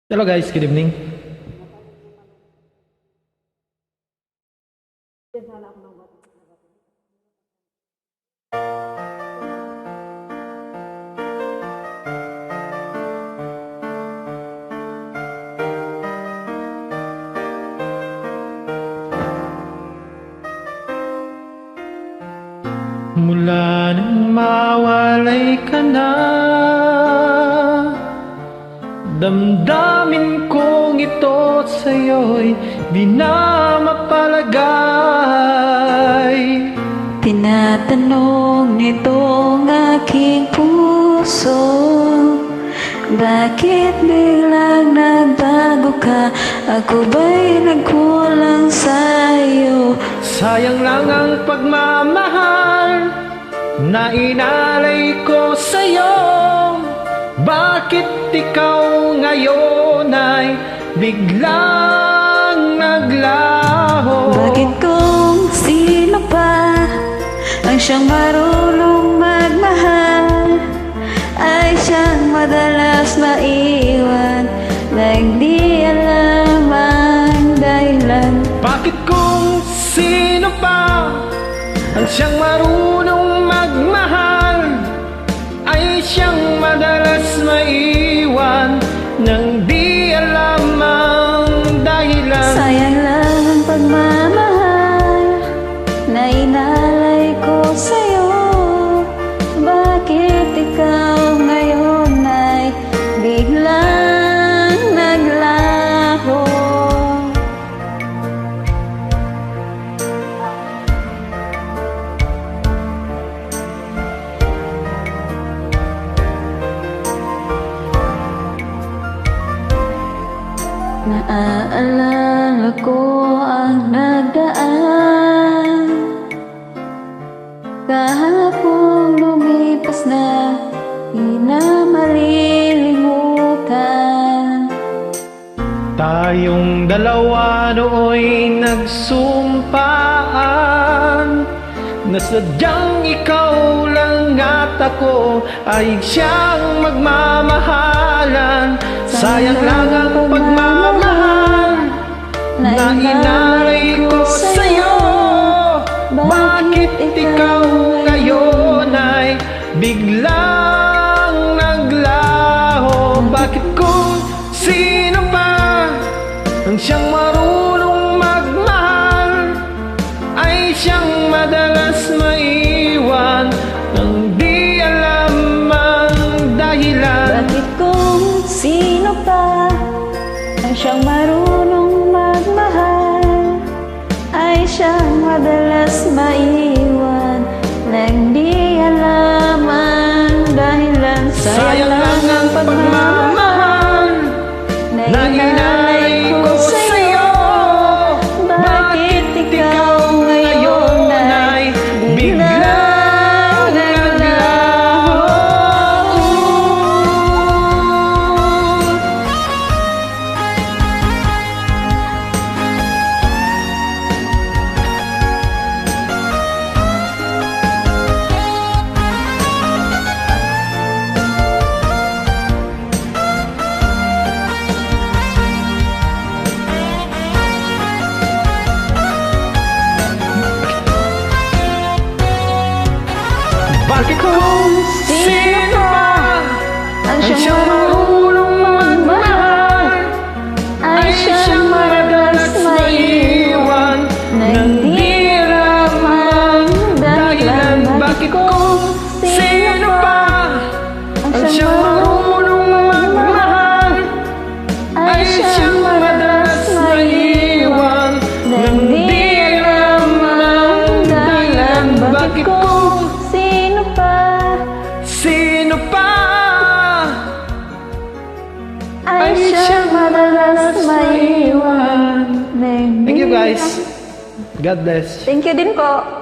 Hello guys, good evening. Mula nang mawalay ka na, damdamin kong ito sa'yo'y di na mapalagay. Tinatanong nitong aking puso, bakit biglang nagbago ka? Ako ba'y nagkulang sa'yo? Sayang lang ang pagmamahal na inalay ko sa'yo. Bakit ikaw ngayon ay biglang naglaho? Bakit kung sino pa ang siyang marunong magmahal ay siyang madalas maiwan na hindi alam ang dahilan? Bakit kung sino pa ang siyang marunong magmahal ay siyang madalas maiwan nang di alam ang dahilan? Sayang lang ang pagmamahal na inalay ko sa'yo. Bakit ikaw ngayon ay biglang naglaho? Naaalala ko ang nagdaan, kahapon lumipas na, di na malilimutan. Tayong dalawa nooy nagsumpaan na sadyang ikaw lang at ako ay siyang magmamahalan. Sayang lang ang pagmamahal na inalay ko sa'yo. Bakit ikaw ngayon ay biglang naglaho? Bakit kung sino pa ang siyang marunong magmahal ay siyang madalas maiwan nang di alam ang dahilan? Bakit kung sino pa ang siyang marunong magmahal ay siyang madalas maiwan nang di alam ang dahilan? Sayang lang ang pagmamahal na inalay ko sa'yo. Bakit ikaw ngayon ay biglang naglaho? Bakit kung sino pa ang siyang marunong magmahal ay siyang madalas maiwan nang di alam ang dahilan? Bakit kung sino pa ang siyang marunong magmahal ay siyang madalas maiwan nang di alam ang dahilan? Bakit kung sino pa ay siyang madalas maiwan? nang Thank you di guys. God bless. Thank you din po.